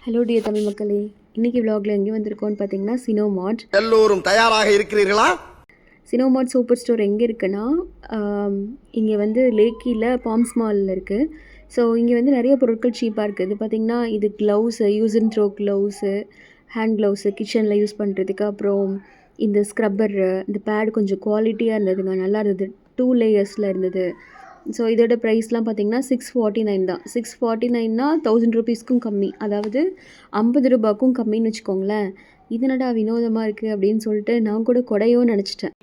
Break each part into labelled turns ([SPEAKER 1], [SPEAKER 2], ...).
[SPEAKER 1] Hello dear Tamil மக்களே, இன்றைக்கி விலாகில் எங்கே வந்திருக்கோன்னு பார்த்தீங்கன்னா சினோமார்ட்.
[SPEAKER 2] எல்லோரும் தயாராக இருக்கிறீர்களா?
[SPEAKER 1] சினோமார்ட் சூப்பர் ஸ்டோர் எங்கே இருக்குன்னா இங்கே வந்து லேக்கியில் பாம்ஸ் மாலில் இருக்குது. ஸோ இங்கே வந்து நிறைய பொருட்கள் சீப்பாக இருக்குது. இது பார்த்திங்கன்னா இது gloves, use and throw gloves, hand gloves கிச்சனில் யூஸ் பண்ணுறதுக்கு, அப்புறம் இந்த ஸ்க்ரப்பர், இந்த பேட் கொஞ்சம் குவாலிட்டியாக இருந்ததுங்க, நல்லா இருந்தது, 2 லேயர்ஸில் இருந்தது. ஸோ இதோட ப்ரைஸ்லாம் பார்த்திங்கன்னா 649 தான். 649னா 1000 ரூபீஸ்க்கும் கம்மி, அதாவது 50 ரூபாய்க்கும் கம்மின்னு வச்சுக்கோங்களேன். இது என்னடா வினோதமாக இருக்குது அப்படின்னு சொல்லிட்டு நான் கூட கொடையோ நினச்சிட்டேன்.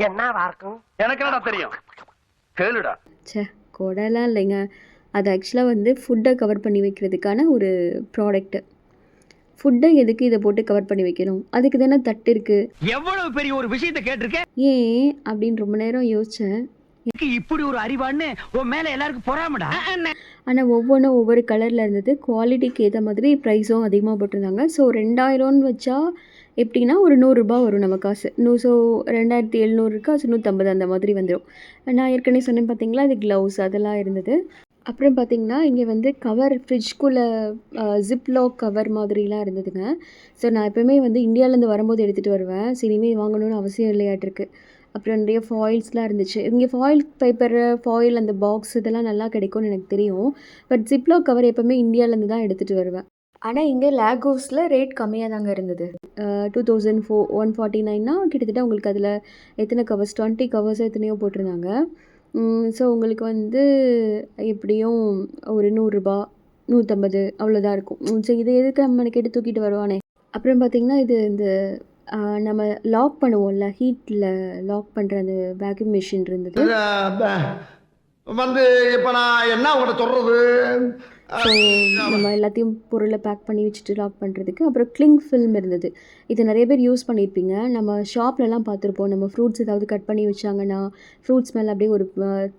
[SPEAKER 1] சே, கொடைலாம் இல்லைங்க, அது ஆக்சுவலாக வந்து ஃபுட்டை கவர் பண்ணி வைக்கிறதுக்கான ஒரு ப்ராடக்ட்டு. ஃபுட்டை எதுக்கு இதை போட்டு கவர் பண்ணி வைக்கணும்? அதுக்கு தானே தட்டு இருக்குது.
[SPEAKER 3] எவ்வளவு பெரிய ஒரு விஷயத்தை கேட்டிருக்கேன்
[SPEAKER 1] ஏன் அப்படின்னு ரொம்ப நேரம் யோசித்தேன்.
[SPEAKER 3] இப்படி ஒரு அறிவான்னு உன் மேல எல்லாருக்கும் பொறாமடா.
[SPEAKER 1] ஆனால் ஒவ்வொன்றும் ஒவ்வொரு கலரில் இருந்தது. குவாலிட்டிக்கு ஏற்ற மாதிரி ப்ரைஸும் அதிகமாக போட்டிருந்தாங்க. ஸோ 2000ன்னு வச்சா எப்படின்னா ஒரு 100 ரூபா வரும் நம்ம காசு. ஸோ 2700 இருக்கா, 150 அந்த மாதிரி வந்துடும். நான் ஏற்கனவே சொன்னேன் பார்த்தீங்களா, இது க்ளவுஸ் அதெல்லாம் இருந்தது. அப்புறம் பார்த்திங்கன்னா இங்கே வந்து கவர், ஃப்ரிட்ஜ்குள்ளே ஜிப்லாக் கவர் மாதிரிலாம் இருந்ததுங்க. ஸோ நான் எப்போயுமே வந்து இந்தியாவிலேருந்து வரும்போது எடுத்துகிட்டு வருவேன். சரி, இனிமேல் வாங்கணும்னு அவசியம் இல்லையாட்டிருக்கு. அப்புறம் நிறைய ஃபாயில்ஸ்லாம் இருந்துச்சு. இங்கே ஃபாயில் பேப்பர், ஃபாயில், அந்த பாக்ஸ் இதெல்லாம் நல்லா கிடைக்கும்னு எனக்கு தெரியும். பட் ஜிப்லாக் கவர் எப்போவுமே இந்தியாவிலேருந்து தான் எடுத்துகிட்டு வருவேன். ஆனால் இங்கே லேகோஸில் ரேட் கம்மியாக தாங்க இருந்தது. 2149னா கிட்டத்தட்ட உங்களுக்கு அதில் எத்தனை கவர்ஸ், 20 கவர்ஸோ எத்தனையோ போட்டிருந்தாங்க. ஸோ உங்களுக்கு வந்து எப்படியும் ஒரு 100 ரூபா, 150 அவ்வளோதான் இருக்கும். ஸோ இதை எதுக்கு நம்ம கேட்டு தூக்கிட்டு வருவானே. அப்புறம் பார்த்திங்கன்னா இது இந்த நம்ம லாக் பண்ணுவோம்ல, ஹீட்டில் லாக் பண்ணுற அந்த வேக்யூம் மிஷின் இருந்தது.
[SPEAKER 2] வந்து இப்போ நான் என்ன உங்கள்கிட்ட சொல்கிறது?
[SPEAKER 1] ஸோ நம்ம எல்லாத்தையும் பொருளை பேக் பண்ணி வச்சுட்டு லாக் பண்ணுறதுக்கு. அப்புறம் கிளிங் ஃபில்ம் இருந்தது. இது நிறைய பேர் யூஸ் பண்ணியிருப்பீங்க. நம்ம ஷாப்லலாம் பார்த்துருப்போம். நம்ம ஃப்ரூட்ஸ் ஏதாவது கட் பண்ணி வச்சாங்கன்னா ஃப்ரூட்ஸ் மேலே அப்படியே ஒரு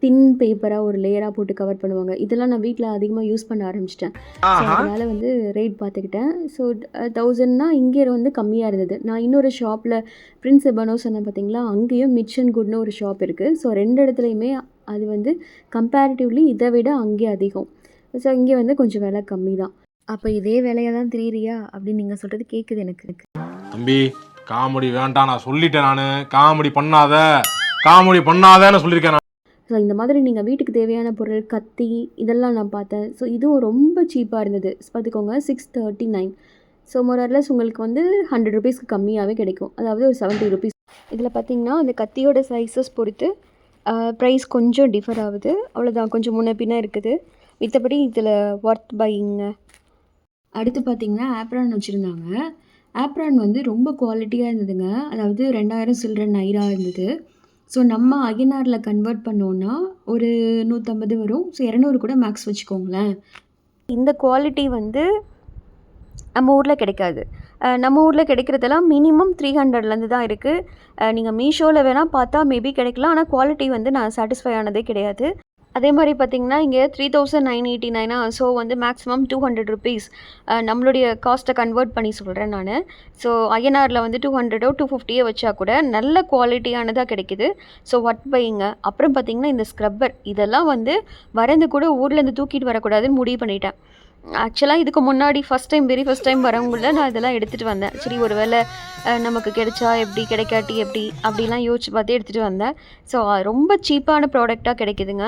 [SPEAKER 1] தின் பேப்பராக ஒரு லேயராக போட்டு கவர் பண்ணுவாங்க. இதெல்லாம் நான் வீட்டில் அதிகமாக யூஸ் பண்ண ஆரம்பிச்சிட்டேன். ஸோ அதனால் வந்து ரேட் பார்த்துக்கிட்டேன். ஸோ 1000னா இங்கே வந்து கம்மியாக இருந்தது. நான் இன்னொரு ஷாப்பில் பிரின்ஸ் எபனோ சொன்னேன் பார்த்தீங்களா, அங்கேயும் மிச் அண்ட் குட்னு ஒரு ஷாப் இருக்குது. ஸோ 2 இடத்துலையுமே அது வந்து கம்பேரிட்டிவ்லி இதை விட அங்கே அதிகம். ஸோ இங்கே வந்து கொஞ்சம் விலை கம்மி தான். அப்போ இதே விலையாக தான் தெரியறியா அப்படின்னு நீங்கள் சொல்கிறது கேட்குது எனக்கு.
[SPEAKER 4] தம்பி, காமெடி வேண்டாம், நான் சொல்லிட்டேன். நான் காமெடி பண்ணாதேன்னு சொல்லியிருக்கேன்.
[SPEAKER 1] ஸோ இந்த மாதிரி நீங்கள் வீட்டுக்கு தேவையான பொருள், கத்தி இதெல்லாம் நான் பார்த்தேன். ஸோ இதுவும் ரொம்ப சீப்பாக இருந்தது. பார்த்துக்கோங்க, 639. ஸோ மோரர்லெஸ் உங்களுக்கு வந்து 100 ரூபீஸ்க்கு கம்மியாகவே கிடைக்கும், அதாவது ஒரு 70 ரூபீஸ். இதில் பார்த்திங்கன்னா அந்த கத்தியோட சைஸஸ் பொறுத்து ப்ரைஸ் கொஞ்சம் டிஃபர் ஆகுது, அவ்வளோதான், கொஞ்சம் முன்ன பின்ன இருக்குது. மித்தபடி இதில் ஒர்த் பையிங்க. அடுத்து பார்த்திங்கன்னா ஆப்ரான் வச்சுருந்தாங்க. ஆப்ரான் வந்து ரொம்ப குவாலிட்டியாக இருந்ததுங்க. அதாவது 2000 சில்லற நைரா இருந்தது. ஸோ நம்ம ஐஎன்ஆரில் கன்வெர்ட் பண்ணோன்னா ஒரு 150 வரும். ஸோ 200 கூட மேக்ஸ் வச்சுக்கோங்களேன். இந்த குவாலிட்டி வந்து நம்ம ஊரில் கிடைக்காது. நம்ம ஊரில் கிடைக்கிறதெல்லாம் மினிமம் 300லேருந்து தான் இருக்குது. நீங்கள் மீஷோவில் வேணால் பார்த்தா மேபி கிடைக்கலாம், ஆனால் குவாலிட்டி வந்து நான் சாட்டிஸ்ஃபை ஆனதே கிடையாது. அதே மாதிரி பார்த்திங்கன்னா இங்கே 3989. ஸோ வந்து மேக்ஸிமம் 200 ரூபீஸ் நம்மளுடைய காஸ்ட்டை கன்வெர்ட் பண்ணி சொல்கிறேன் நான். ஸோ ஐஎன்ஆரில் வந்து 200 250 வச்சா கூட நல்ல குவாலிட்டியானதாக கிடைக்கிது. ஸோ ஒர்த் பையிங்க. அப்புறம் பார்த்திங்கன்னா இந்த ஸ்க்ரப்பர், இதெல்லாம் வந்து வரந்து கூட ஊர்லேருந்து தூக்கிட்டு வரக்கூடாதுன்னு முடிவு பண்ணிட்டேன். ஆக்சுவலாக இதுக்கு முன்னாடி வெரி ஃபஸ்ட் டைம் வரவங்கள நான் இதெல்லாம் எடுத்துகிட்டு வந்தேன். சரி, ஒரு வேளை நமக்கு கிடைச்சா எப்படி, கிடைக்காட்டி எப்படி அப்படிலாம் யோசிச்சு பார்த்து எடுத்துகிட்டு வந்தேன். ஸோ ரொம்ப சீப்பான ப்ராடக்டாக கிடைக்குதுங்க.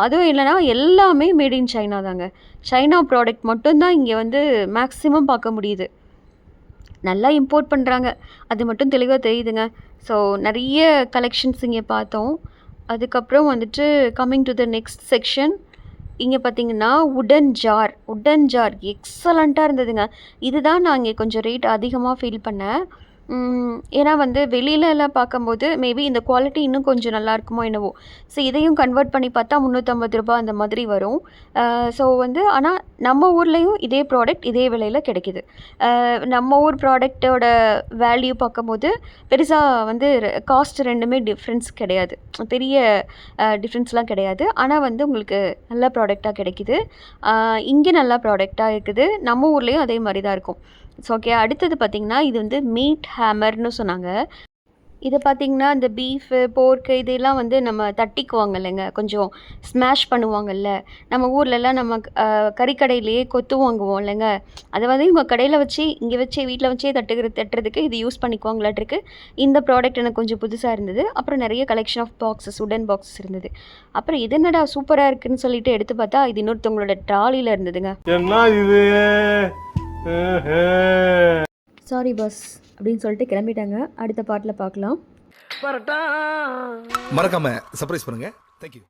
[SPEAKER 1] அதுவும் இல்லைனா எல்லாமே மேட் இன் சைனா தாங்க. சைனா ப்ராடக்ட் மட்டும்தான் இங்கே வந்து மேக்ஸிமம் பார்க்க முடியுது. நல்லா இம்போர்ட் பண்ணுறாங்க, அது மட்டும் தெளிவாக தெரியுதுங்க. ஸோ நிறைய கலெக்ஷன்ஸ் இங்கே பார்த்தோம். அதுக்கப்புறம் வந்துட்டு coming to the next section. இங்கே பார்த்தீங்கன்னா உடன் ஜார் எக்ஸலண்ட்டாக இருந்ததுங்க. இதுதான் நான் இங்கே கொஞ்சம் ரேட் அதிகமாக ஃபீல் பண்ணேன். ஏன்னா வந்து வெளியிலலாம் பார்க்கும்போது மேபி இந்த குவாலிட்டி இன்னும் கொஞ்சம் நல்லா இருக்குமோ என்னவோ. ஸோ இதையும் கன்வெர்ட் பண்ணி பார்த்தா 350 ரூபா அந்த மாதிரி வரும். ஸோ வந்து ஆனால் நம்ம ஊர்லேயும் இதே ப்ராடக்ட் இதே விலையில் கிடைக்கிது. நம்ம ஊர் ப்ராடக்டோட வேல்யூ பார்க்கும்போது பெருசாக வந்து காஸ்ட் ரெண்டுமே டிஃப்ரென்ஸ் கிடையாது, பெரிய டிஃப்ரென்ஸ்லாம் கிடையாது. ஆனால் வந்து உங்களுக்கு நல்ல ப்ராடக்டாக கிடைக்கிது. இங்கே நல்ல ப்ராடக்டாக இருக்குது. நம்ம ஊர்லேயும் அதே மாதிரி தான் இருக்கும். ஸோ ஓகே, அடுத்தது பார்த்திங்கன்னா இது வந்து மீட் ஹேமர்னு சொன்னாங்க. இது பார்த்தீங்கன்னா, இந்த பீஃபு, போர்க்கு இதெல்லாம் வந்து நம்ம தட்டிக்குவாங்க இல்லைங்க, கொஞ்சம் ஸ்மாஷ் பண்ணுவாங்கல்ல. நம்ம ஊர்லலாம் நம்ம கறிக்கடையிலேயே கொத்து வாங்குவோம் இல்லைங்க. அதை வந்து இவங்க கடையில் வச்சு, இங்கே வச்சு வீட்டில் வச்சே தட்டுறதுக்கு இது யூஸ் பண்ணிக்குவாங்களாட்டிருக்கு. இந்த ப்ராடக்ட் எனக்கு கொஞ்சம் புதுசாக இருந்தது. அப்புறம் நிறைய கலெக்ஷன் ஆஃப் பாக்ஸஸ், உடன் பாக்ஸஸ் இருந்தது. அப்புறம் இது என்னடா சூப்பராக இருக்குன்னு சொல்லிட்டு எடுத்து பார்த்தா, இது இன்னொருத்தவங்களோட ட்ராலியில் இருந்ததுங்க.
[SPEAKER 4] என்ன இது?
[SPEAKER 1] சாரி பாஸ் அப்படின்னு சொல்லிட்டு கிளம்பிட்டாங்க. அடுத்த பாட்டில் பார்க்கலாம்.
[SPEAKER 5] மறக்காம சர்ப்ரைஸ் பண்ணுங்க. தேங்க்யூ.